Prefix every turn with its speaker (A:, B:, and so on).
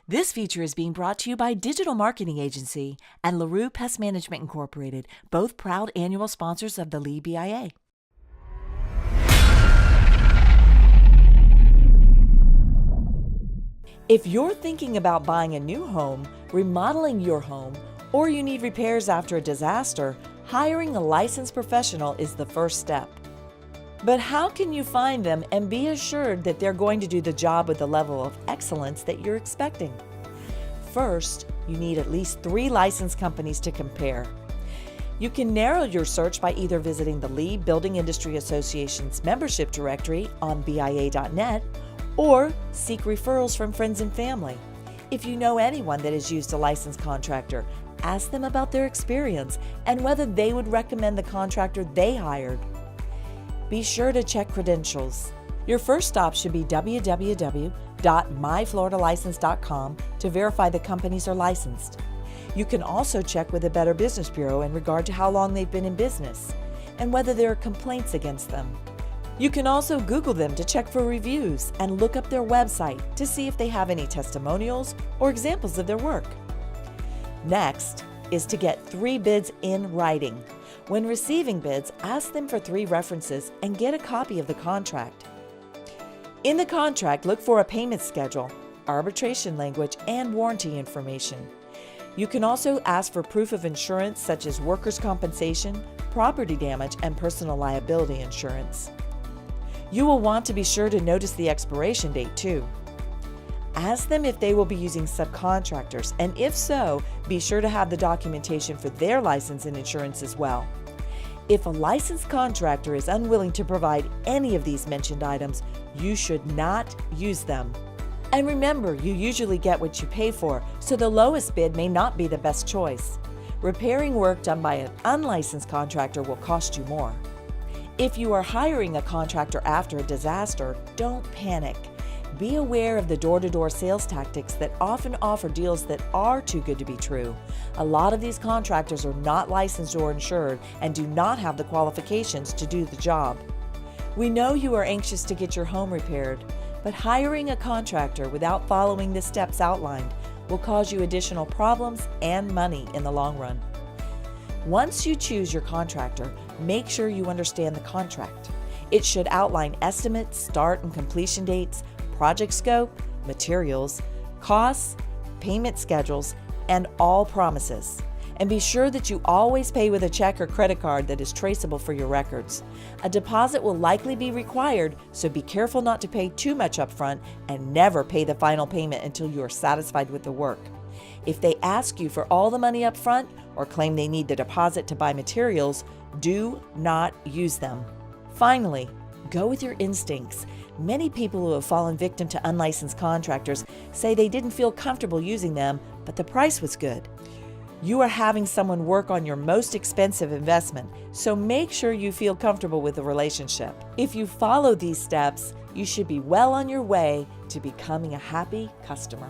A: This feature is being brought to you by Digital Marketing Agency and LaRue Pest Management Incorporated, both proud annual sponsors of the Lee BIA. If you're thinking about buying a new home, remodeling your home, or you need repairs after a disaster, hiring a licensed professional is the first step. But how can you find them and be assured that they're going to do the job with the level of excellence that you're expecting? First, you need at least 3 licensed companies to compare. You can narrow your search by either visiting the Lee Building Industry Association's membership directory on BIA.net or seek referrals from friends and family. If you know anyone that has used a licensed contractor, ask them about their experience and whether they would recommend the contractor they hired. Be sure to check credentials. Your first stop should be www.myfloridalicense.com to verify the companies are licensed. You can also check with the Better Business Bureau in regard to how long they've been in business and whether there are complaints against them. You can also Google them to check for reviews and look up their website to see if they have any testimonials or examples of their work. Next is to get 3 bids in writing. When receiving bids, ask them for 3 references and get a copy of the contract. In the contract, look for a payment schedule, arbitration language, and warranty information. You can also ask for proof of insurance such as workers' compensation, property damage, and personal liability insurance. You will want to be sure to notice the expiration date too. Ask them if they will be using subcontractors, and if so, be sure to have the documentation for their license and insurance as well. If a licensed contractor is unwilling to provide any of these mentioned items, you should not use them. And remember, you usually get what you pay for, so the lowest bid may not be the best choice. Repairing work done by an unlicensed contractor will cost you more. If you are hiring a contractor after a disaster, don't panic. Be aware of the door-to-door sales tactics that often offer deals that are too good to be true. A lot of these contractors are not licensed or insured and do not have the qualifications to do the job. We know you are anxious to get your home repaired, but hiring a contractor without following the steps outlined will cause you additional problems and money in the long run. Once you choose your contractor, make sure you understand the contract. It should outline estimates, start and completion dates, project scope, materials, costs, payment schedules, and all promises. And be sure that you always pay with a check or credit card that is traceable for your records. A deposit will likely be required, so be careful not to pay too much upfront and never pay the final payment until you are satisfied with the work. If they ask you for all the money up front or claim they need the deposit to buy materials, do not use them. Finally, go with your instincts. Many people who have fallen victim to unlicensed contractors say they didn't feel comfortable using them, but the price was good. You are having someone work on your most expensive investment, so make sure you feel comfortable with the relationship. If you follow these steps, you should be well on your way to becoming a happy customer.